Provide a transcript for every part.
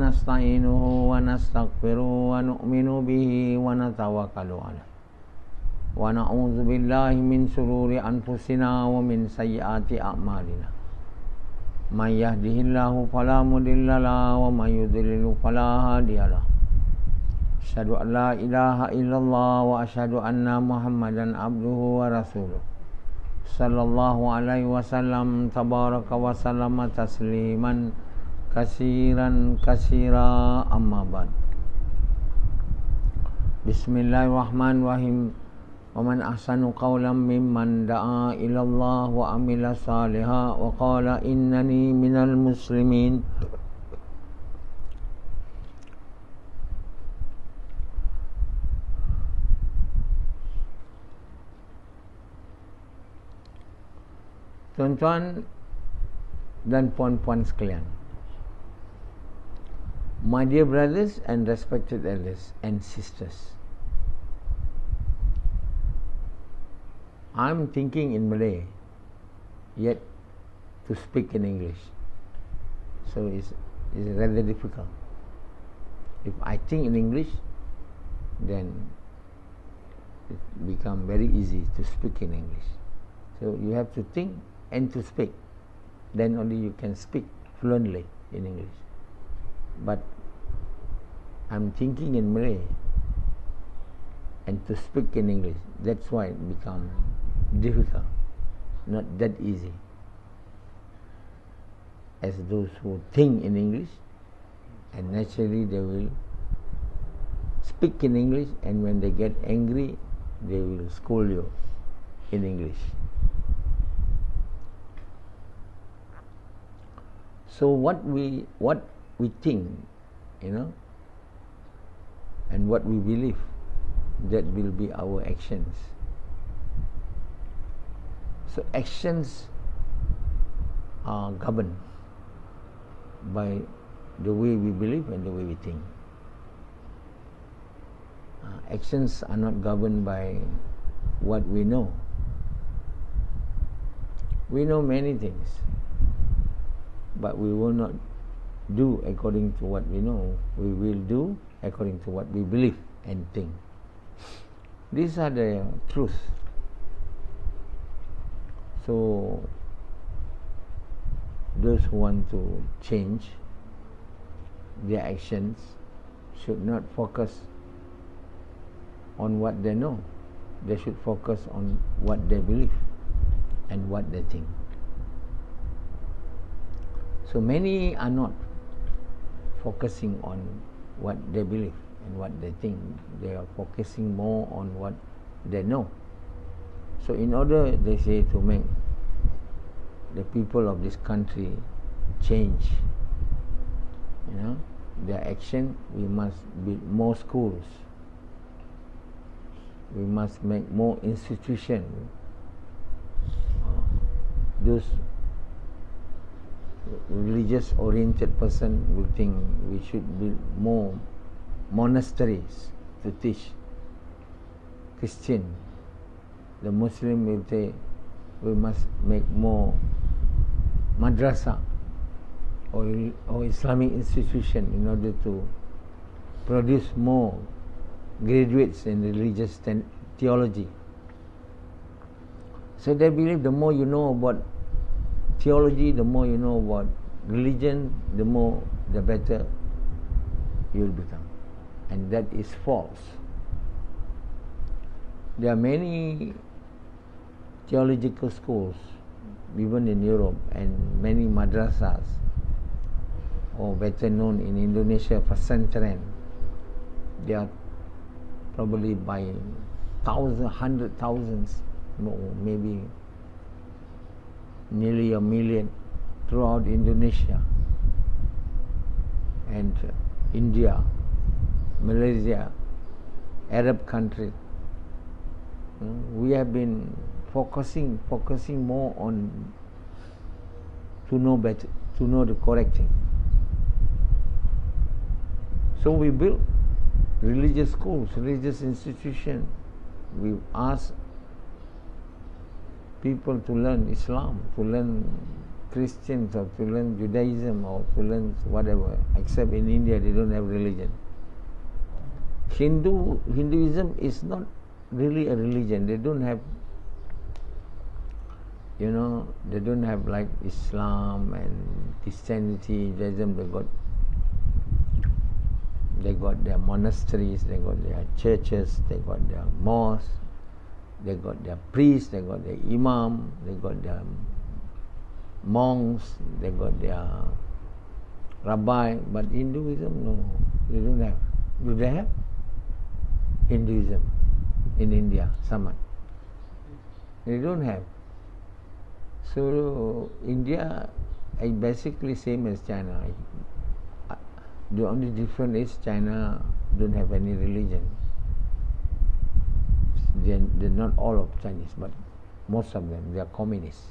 nasta'inuhu wa nastaghfiruhu wa nu'minu bihi wa natawakkalu alayh. Wa na'udzu billahi min shururi anfusina wa min sayyiati a'malina. May yahdihillahu fala mudilla lahu wa may yudlil fala hadiya lahu. Asyhadu an la ilaha illallah wa asyhadu anna Muhammadan abduhu wa rasuluh. Sallallahu alaihi wasallam tabaraka wa sallama tasliman kasiran kasira amma ba'd. Bismillahirrahmanirrahim. Wa man ahsanu qawlan mimman da'a ila Allah wa amila salihan wa qala innani minal muslimin. Tuan-tuan dan puan-puan sekalian, my dear brothers and respected elders and sisters, I'm thinking in Malay, yet to speak in English. So it's rather difficult. If I think in English, then it becomes very easy to speak in English. So you have to think and to speak. Then only you can speak fluently in English. But I'm thinking in Malay and to speak in English. That's why it becomes difficult, not that easy. As those who think in English, and naturally they will speak in English, and when they get angry, they will scold you in English. So what we think, and what we believe, that will be our actions. So actions are governed by the way we believe and the way we think. Actions are not governed by what we know. We know many things, but we will not do according to what we know. We will do according to what we believe and think. These are the truths. So those who want to change their actions should not focus on what they know. They should focus on what they believe and what they think. So many are not focusing on what they believe and what they think. They are focusing more on what they know. So in order, they say, to make the people of this country change, their action, we must build more schools. We must make more institutions. Those religious-oriented person will think we should build more monasteries to teach Christian. The Muslim will say we must make more madrasa or Islamic institution in order to produce more graduates in religious theology. So they believe the more you know about theology, the more you know about religion, the better you will become. And that is false. There are many theological schools, even in Europe, and many madrasas, or better known in Indonesia, pesantren. They are probably by thousands, hundred thousands, maybe nearly a million throughout Indonesia and India, Malaysia, Arab countries. We have been focusing more on to know better, to know the correct thing. So we built religious schools, religious institutions. We asked people to learn Islam, to learn Christians or to learn Judaism or to learn whatever, except in India they don't have religion. Hinduism is not really a religion. They don't have, they don't have like Islam and Christianity, Judaism. They got their monasteries, they got their churches, they got their mosques, they got their priests, they got their imam, they got their monks, they got their rabbi. But Hinduism, no, they don't have. Do they have Hinduism in India? Samat? They don't have. So India is basically same as China. The only difference is China don't have any religion. They're not all of Chinese, but most of them, they are communists.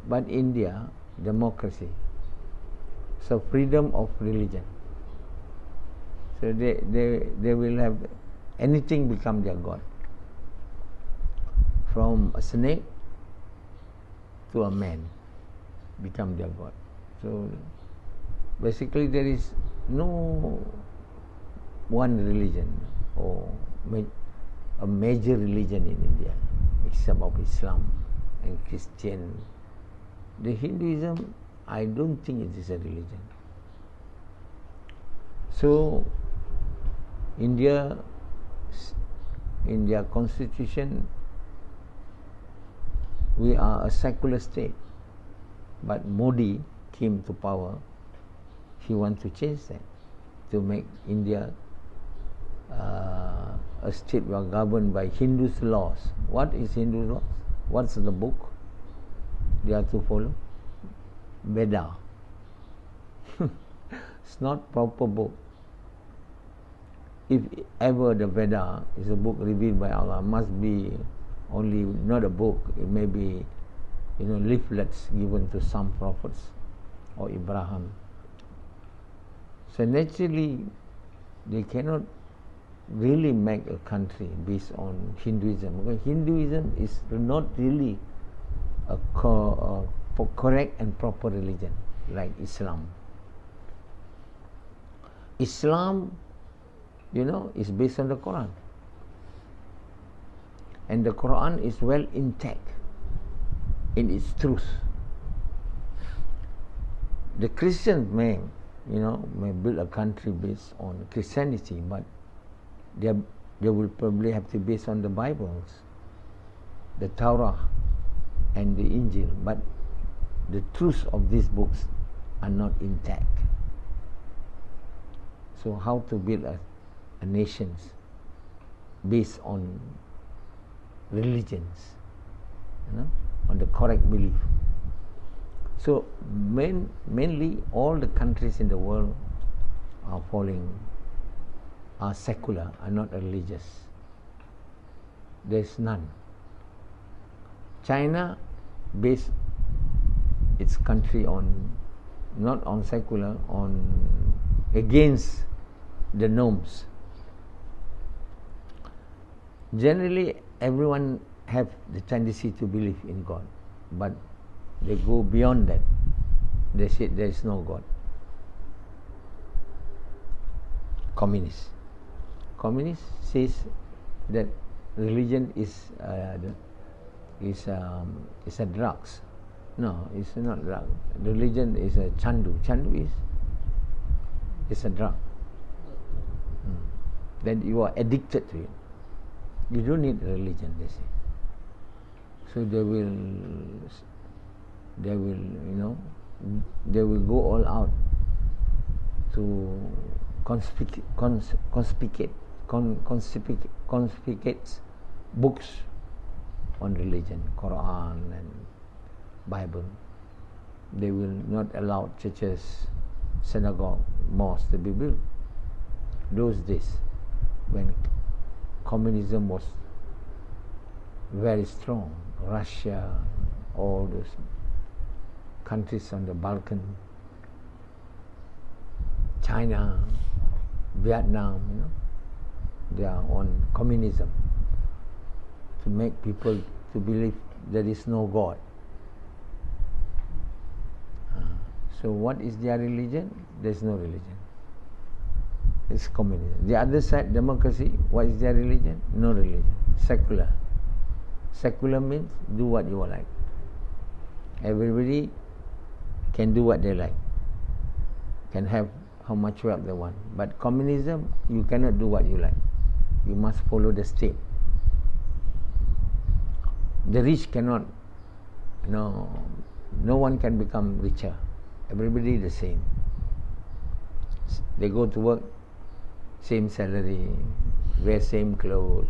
But India, democracy. So freedom of religion. So they will have anything become their God. From a snake to a man become their God. So basically there is no one religion or a major religion in India except of Islam and Christian. The Hinduism, I don't think it is a religion. So India, in their constitution, we are a secular state. But Modi came to power. He wants to change that, to make India a state we are governed by Hindu's laws. What is Hindu laws? What's the book they are to follow? Veda. It's not proper book. If ever the Veda is a book revealed by Allah, must be only not a book. It may be, leaflets given to some prophets or Abraham. So naturally, they cannot really make a country based on Hinduism, because Hinduism is not really a correct and proper religion like Islam. Islam, is based on the Quran, and the Quran is well intact in its truth. The Christians may build a country based on Christianity, but they will probably have to base on the Bibles, the Torah and the Injil, but the truths of these books are not intact. So how to build a nations based on religions, on the correct belief? So mainly all the countries in the world are secular, are not religious. There's none. China based its country not on secular, against the norms. Generally, everyone have the tendency to believe in God, but they go beyond that. They say there is no God. Communist says that religion is a drugs. No, it's not drug. Religion is a chandu. Chandu is a drug. Then you are addicted to it. You don't need religion, they say. So they will go all out to conspicate books on religion, Quran and Bible. They will not allow churches, synagogue, mosques to be built. Those days when communism was very strong, Russia, all those countries on the Balkan, China, Vietnam, they are on communism to make people to believe there is no God. So what is their religion? There's no religion. It's communism. The other side, democracy, what is their religion? No religion. Secular. Secular means do what you like. Everybody can do what they like, can have how much wealth they want. But communism, you cannot do what you like. You must follow the state. The rich cannot, no one can become richer. Everybody the same. They go to work, same salary, wear same clothes.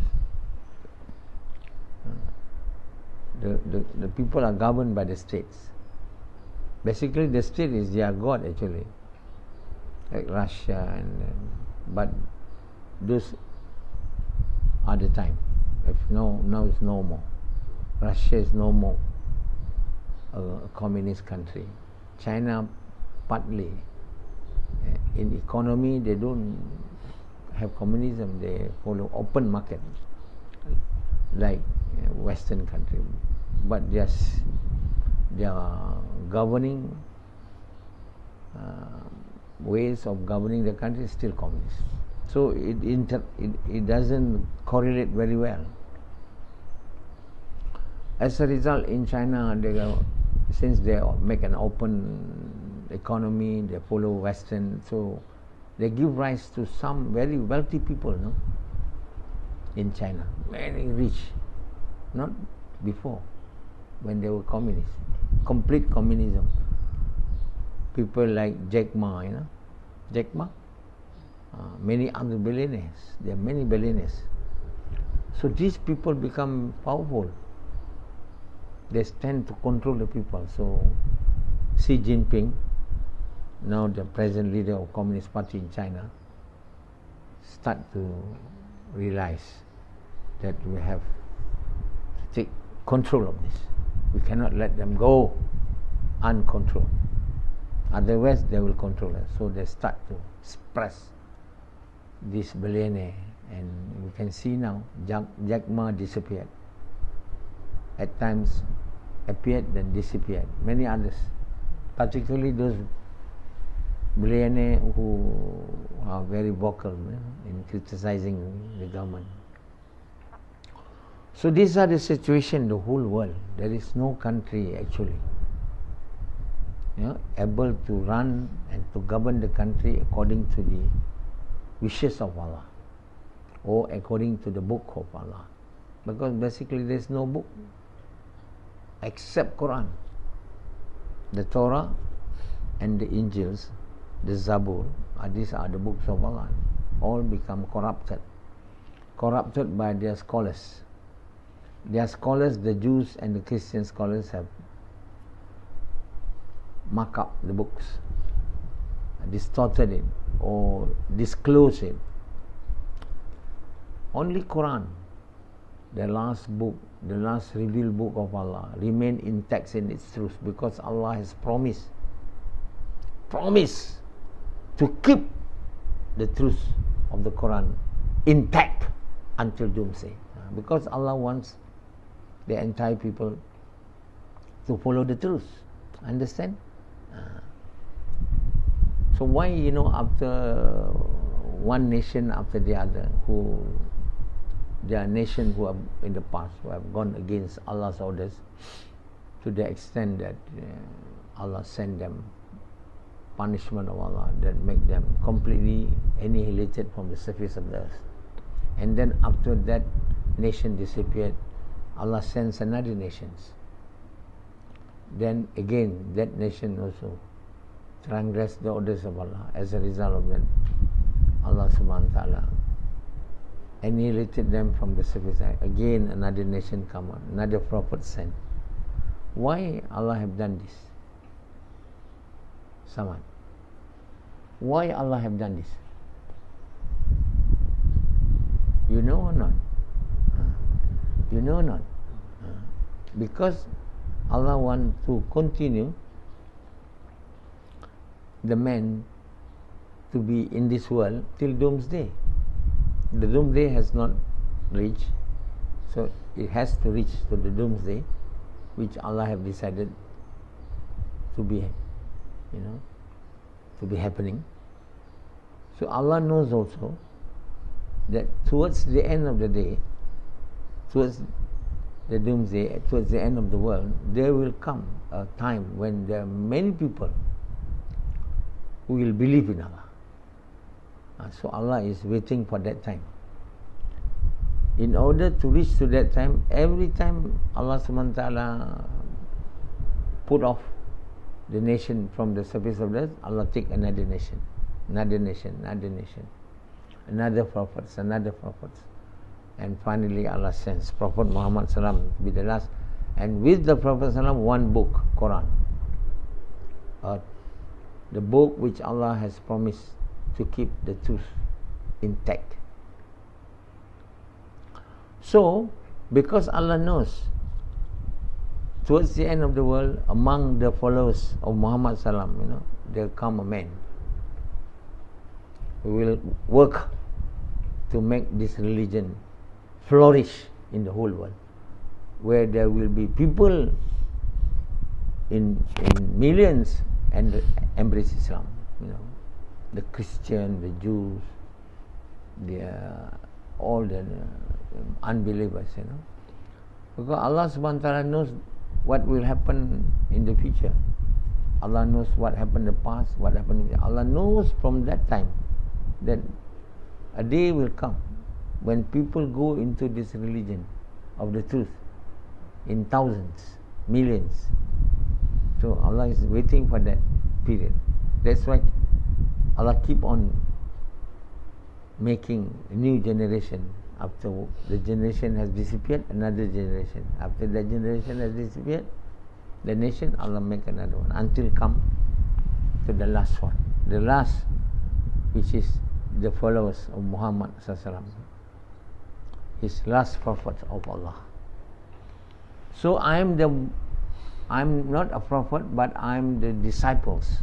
The people are governed by the states. Basically, the state is their god actually, like Russia but those are the time. If now it's no more. Russia is no more a communist country. China partly. In economy, they don't have communism. They follow open market, like Western country. But their governing ways of governing the country is still communist. So it doesn't correlate very well. As a result, in China, since they make an open economy, they follow Western, so they give rise to some very wealthy people, no? In China, very rich, not before, when they were communists, complete communism. People like Jack Ma, Jack Ma, many other billionaires. There are many billionaires. So these people become powerful. They tend to control the people. So Xi Jinping, now the present leader of Communist Party in China, start to realize that we have to take control of this. We cannot let them go uncontrolled. Otherwise, they will control us. So they start to suppress this billionaire. And we can see now, Jack Ma disappeared. At times appeared, then disappeared. Many others, particularly those billionaires who are very vocal in criticizing the government. So these are the situation in the whole world. There is no country actually able to run and to govern the country according to the wishes of Allah or according to the book of Allah. Because basically there is no book except Quran. The Torah and the Injils, the Zabur, these are the books of Allah. All become corrupted by their scholars. Their scholars, the Jews and the Christian scholars, have marked up the books, distorted it or disclosed it. Only Quran, the last book, the last revealed book of Allah, remain intact in its truth, because Allah has promised to keep the truth of the Quran intact until doomsday, because Allah wants the entire people to follow the truth. Understand? So why, after one nation after the other, there are nations who have in the past who have gone against Allah's orders to the extent that Allah sent them punishment of Allah that make them completely annihilated from the surface of the earth. And then after that nation disappeared, Allah sends another nations. Then again that nation also transgressed the orders of Allah. As a result of that, Allah subhanahu wa ta'ala annihilated them from the surface. Again another nation come on, another prophet sent. Why Allah have done this? Someone. Why Allah have done this? You know or not? You know or not? Because Allah want to continue the man to be in this world till doomsday. The doomsday has not reached, so it has to reach to the doomsday, which Allah have decided to be, to be happening. So Allah knows also that towards the end of the day, towards the doomsday, towards the end of the world, there will come a time when there are many people who will believe in Allah. So Allah is waiting for that time. In order to reach to that time, every time Allah subhanahu wa ta'ala put off the nation from the surface of the earth, Allah take another nation, another nation, another nation, another prophets, and finally Allah sends Prophet Muhammad sallam to be the last, and with the Prophet sallam one book, Quran, the book which Allah has promised to keep the truth intact. So, because Allah knows towards the end of the world, among the followers of Muhammad sallam, there come a man who will work to make this religion flourish in the whole world, where there will be people in millions and embrace Islam. The Christian, the Jews, all the unbelievers. Because Allah subhanahu wa ta'ala knows what will happen in the future. Allah knows what happened in the past, what happened. Allah knows from that time that a day will come when people go into this religion of the truth in thousands, millions. So Allah is waiting for that period. That's why Allah keep on making a new generation. After the generation has disappeared, another generation. After that generation has disappeared, the nation, Allah make another one, until come to the last one. The last, which is the followers of Muhammad sallallahu alaihi wasallam, his last prophet of Allah. So I'm not a prophet, but I'm the disciples,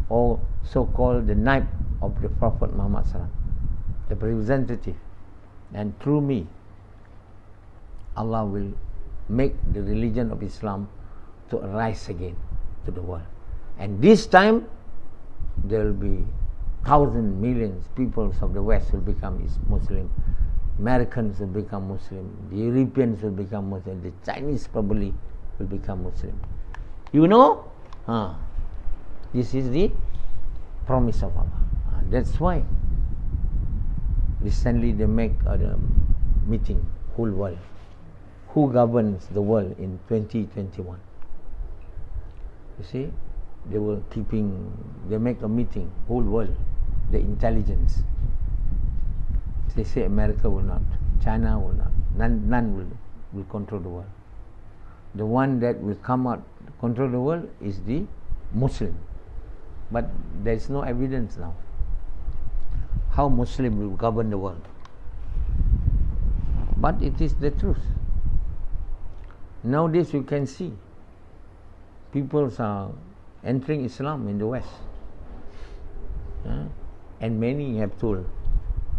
or so-called the naib of the Prophet Muhammad sallallahu alaihi wasallam, the representative. And through me, Allah will make the religion of Islam to arise again to the world. And this time, there will be thousands, millions people of the West will become Muslim. Americans will become Muslim. The Europeans will become Muslim. The Chinese probably will become Muslim. This is the promise of Allah. That's why recently they make a meeting, whole world, who governs the world in 2021. You see, they make a meeting, whole world, the intelligence. They say America will not, China will not, none will control the world. The one that will come out to control the world is the Muslim. But there is no evidence now how Muslim will govern the world. But it is the truth. Nowadays you can see people are entering Islam in the West. And many have told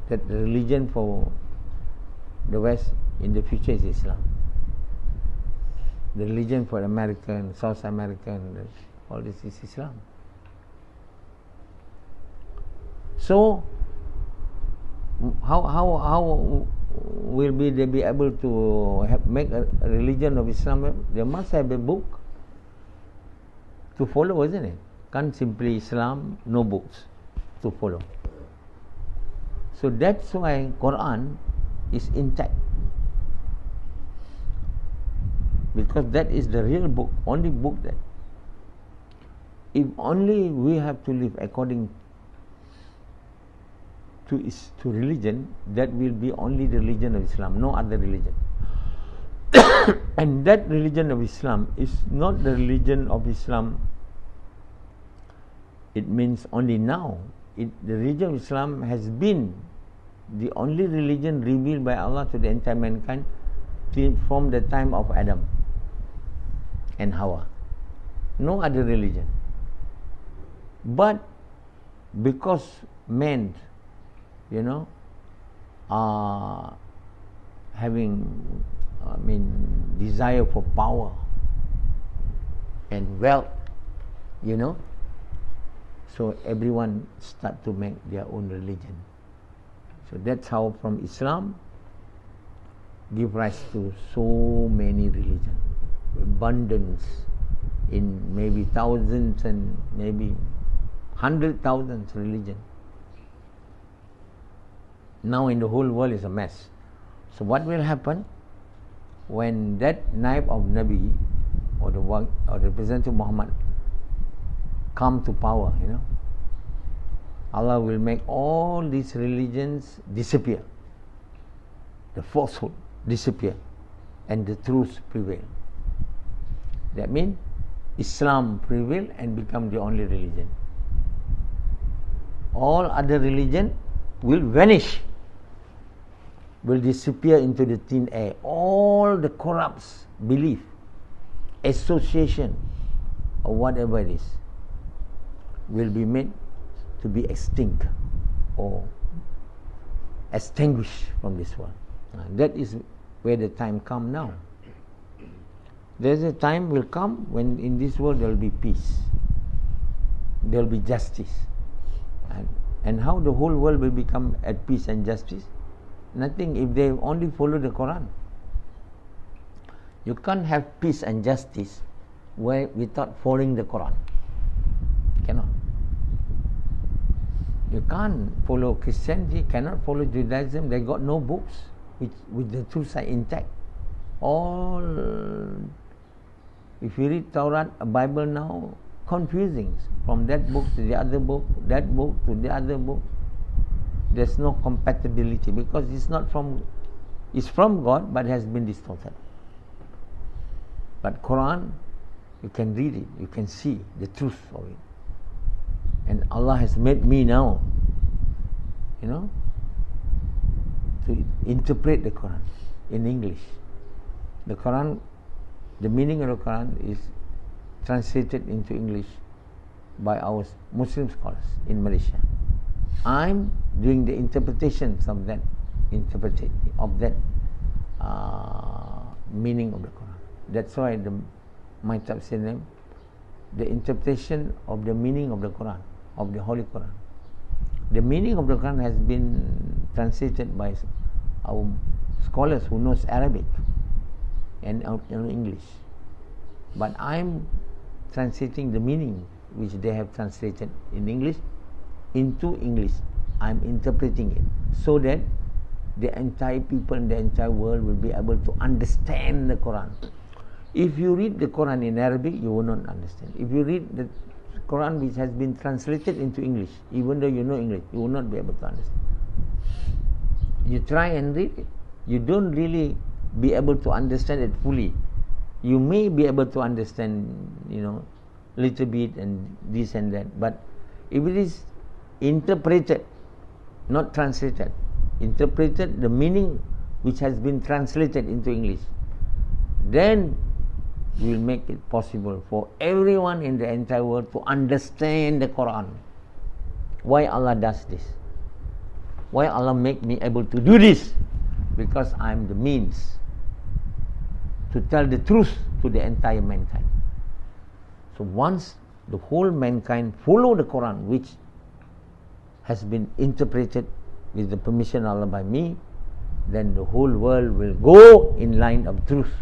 that the religion for the West in the future is Islam. The religion for American, South American, all this is Islam. So how will they be able to make a religion of Islam? They must have a book to follow, isn't it? Can't simply Islam, no books to follow. So that's why Quran is intact, because that is the real book, only book that. If only we have to live according to religion, that will be only the religion of Islam, no other religion. And that religion of Islam is not the religion of Islam. It means only now. The religion of Islam has been the only religion revealed by Allah to the entire mankind from the time of Adam and Hawa. No other religion. But because men, are having, desire for power and wealth, So everyone start to make their own religion. So that's how from Islam give rise to so many religions, abundance in maybe thousands and maybe 100,000 religion. Now in the whole world is a mess. So what will happen when that naib of Nabi or the representative Muhammad come to power, Allah will make all these religions disappear, the falsehood disappear, and the truth prevail. That means Islam prevail and become the only religion. All other religion will vanish, will disappear into the thin air. All the corrupt belief, association, or whatever it is, will be made to be extinct or extinguished from this world. That is where the time come now. There's a time will come when in this world there will be peace, there will be justice. And how the whole world will become at peace and justice? Nothing if they only follow the Quran. You can't have peace and justice without following the Quran. Cannot. You can't follow Christianity, cannot follow Judaism. They got no books with the truth are intact. All, if you read Torah, Bible now, confusing from that book to the other book, that book to the other book. There's no compatibility because it's from God but has been distorted. But Quran, you can read it, you can see the truth of it. And Allah has made me now, to interpret the Quran in English. The Quran, the meaning of the Quran is translated into English by our Muslim scholars in Malaysia. I'm doing the interpretations of that meaning of the Quran. That's why my tafseer name, the interpretation of the meaning of the Quran, of the Holy Quran. The meaning of the Quran has been translated by our scholars who knows Arabic and English. But I'm translating the meaning which they have translated in English into English. I'm interpreting it so that the entire people in the entire world will be able to understand the Quran. If you read the Quran in Arabic, you will not understand. If you read the Quran which has been translated into English, even though you know English, you will not be able to understand. You try and read it, you don't really be able to understand it fully. You may be able to understand, little bit and this and that, but if it is interpreted, not translated, interpreted the meaning which has been translated into English, then we will make it possible for everyone in the entire world to understand the Quran. Why Allah does this? Why Allah make me able to do this? Because I am the means to tell the truth to the entire mankind. So once the whole mankind follow the Quran, which has been interpreted with the permission of Allah by me, then the whole world will go in line of truth.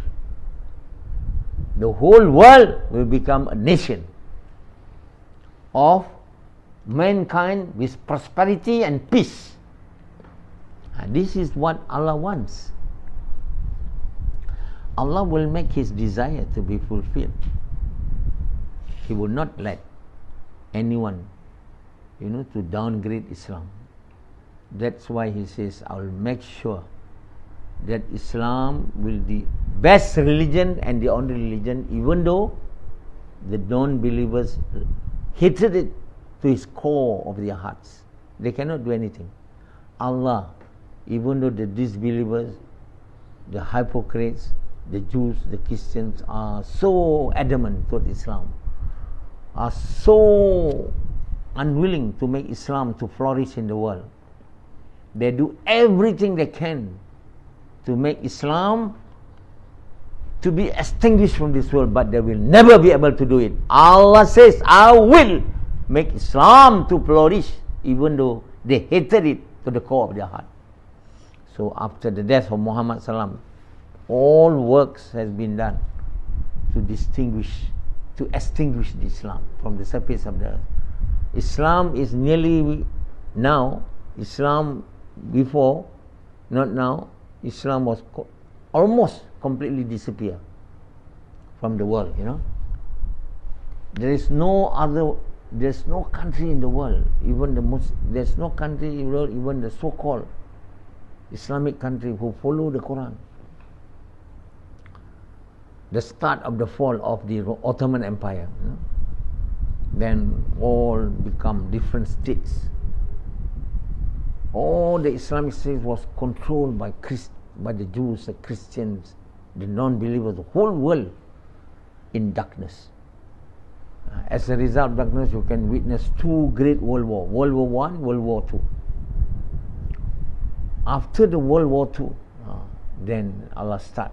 The whole world will become a nation of mankind with prosperity and peace. And this is what Allah wants. Allah will make His desire to be fulfilled. He will not let anyone, to downgrade Islam. That's why He says, I will make sure that Islam will be best religion and the only religion, even though the non-believers hated it to its core of their hearts. They cannot do anything. Allah, even though the disbelievers, the hypocrites, the Jews, the Christians are so adamant toward Islam, are so unwilling to make Islam to flourish in the world. They do everything they can to make Islam to be extinguished from this world, but they will never be able to do it. Allah says, I will make Islam to flourish, even though they hated it to the core of their heart. So after the death of Muhammad Sallam, all works has been done to extinguish Islam from the surface of the earth. Islam is nearly now, Islam before, not now, Islam was almost completely disappear from the world, There's no country in the world, there's no country in the world, even the so-called Islamic country who follow the Quran. The start of the fall of the Ottoman Empire, then all become different states. All the Islamic states was controlled by the Jews, the Christians, the non-believers, the whole world in darkness. As a result of darkness, you can witness two great world wars, World War I, World War II. After the World War II, then Allah start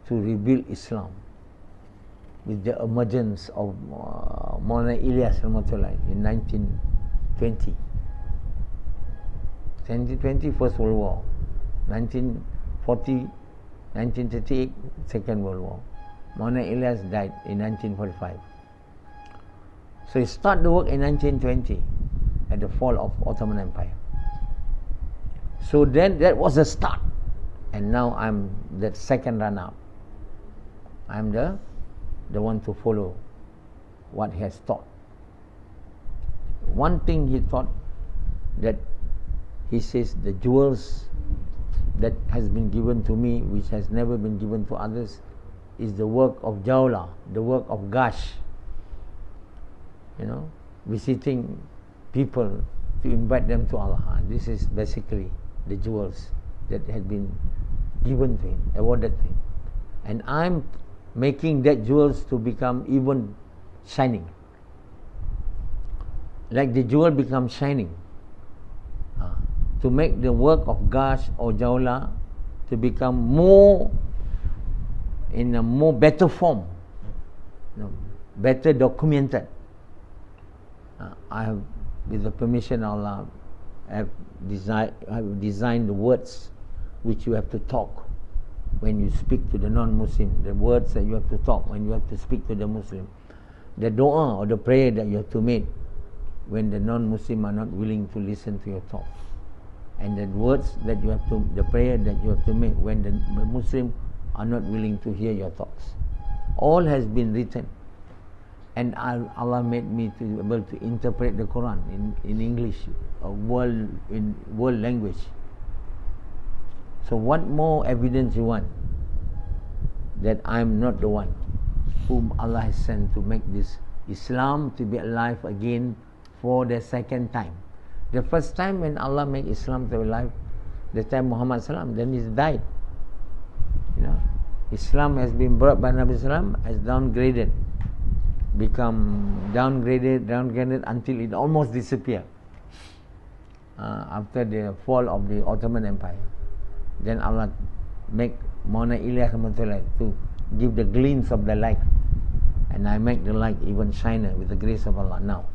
to rebuild Islam with the emergence of Maulana Ilyas in 1920. 1920, First World War. 1940, 1938, Second World War. Maulana Ilyas died in 1945. So he started the work in 1920 at the fall of Ottoman Empire. So then that was the start, and now I'm the second runner-up. I'm the one to follow what he has taught. One thing he taught, that he says the jewels that has been given to me, which has never been given to others, is the work of Jawla, the work of Gash. Visiting people to invite them to Allah. This is basically the jewels that had been given to him, awarded to him. And I'm making that jewels to become even shining. Like the jewel becomes shining. To make the work of Gash or Jawla to become more, in a more better form, better documented. I have, with the permission of Allah, I have designed the words which you have to talk when you speak to the non-Muslim, the words that you have to talk when you have to speak to the Muslim, the dua or the prayer that you have to make when the non-Muslim are not willing to listen to your talk, and the words that you have to, the prayer that you have to make when the Muslim are not willing to hear your talks. All has been written. And Allah made me to be able to interpret the Quran in English, in world language. So what more evidence you want that I'm not the one whom Allah has sent to make this Islam to be alive again for the second time? The first time when Allah made Islam to be alive, the time Muhammad Sallam, then he died. Islam has been brought by Nabi Sallam, has become downgraded until it almost disappeared after the fall of the Ottoman Empire. Then Allah make Maulana Ilyas to give the gleams of the light, and I make the light even shiner with the grace of Allah now.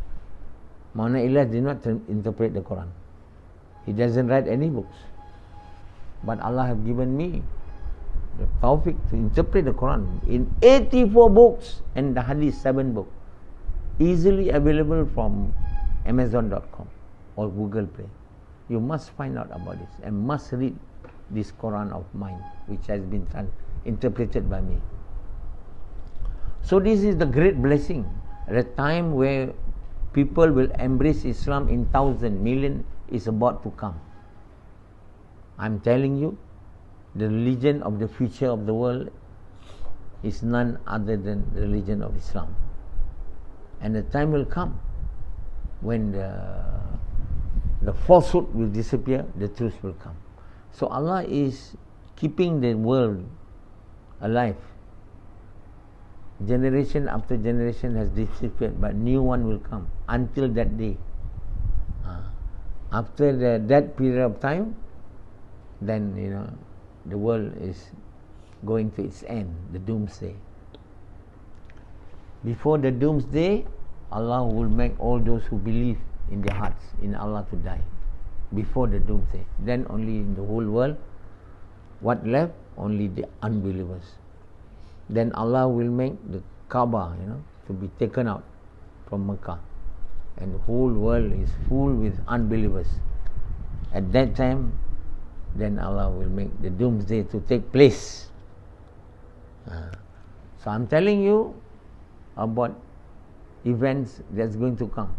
Maulana Ilyas did not interpret the Quran. He doesn't write any books. But Allah have given me the tawfiq to interpret the Quran in 84 books and the Hadith 7 books, easily available from Amazon.com or Google Play. You must find out about this and must read this Quran of mine, which has been interpreted by me. So this is the great blessing at a time where people will embrace Islam in thousand, million is about to come. I'm telling you, the religion of the future of the world is none other than the religion of Islam. And the time will come when the falsehood will disappear, the truth will come. So Allah is keeping the world alive. Generation after generation has disappeared, but new one will come until that day. After that period of time, then the world is going to its end, the doomsday. Before the doomsday, Allah will make all those who believe in their hearts in Allah to die before the doomsday. Then only in the whole world, what left? Only the unbelievers. Then Allah will make the Kaaba, to be taken out from Mecca, and the whole world is full with unbelievers. At that time, then Allah will make the doomsday to take place. So I'm telling you about events that's going to come,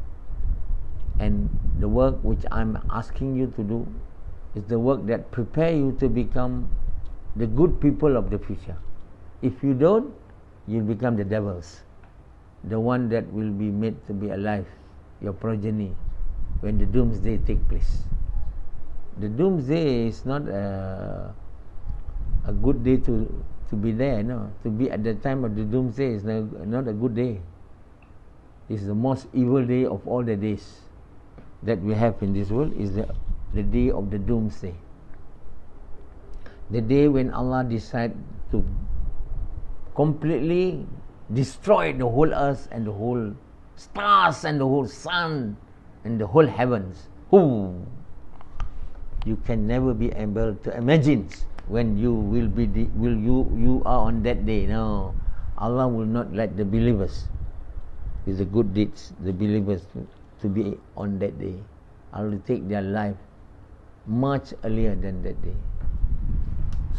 and the work which I'm asking you to do is the work that prepare you to become the good people of the future. If you don't, you'll become the devils, the one that will be made to be alive, your progeny, when the doomsday take place. The doomsday is not a good day to be there. No, to be at the time of the doomsday is not a good day. It's the most evil day of all the days that we have in this world. Is the day of the doomsday. The day when Allah decide to completely destroy the whole earth and the whole stars and the whole sun and the whole heavens. You can never be able to imagine when you will be you are on that day. No, Allah will not let the believers with the good deeds, the believers to be on that day. Allah will take their life much earlier than that day.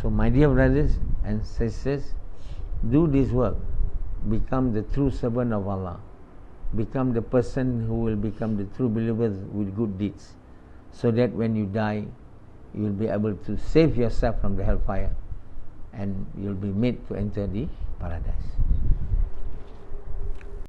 So my dear brothers and sisters, do this work. Become the true servant of Allah. Become the person who will become the true believers with good deeds, so that when you die, you will be able to save yourself from the hellfire, and you will be made to enter the paradise.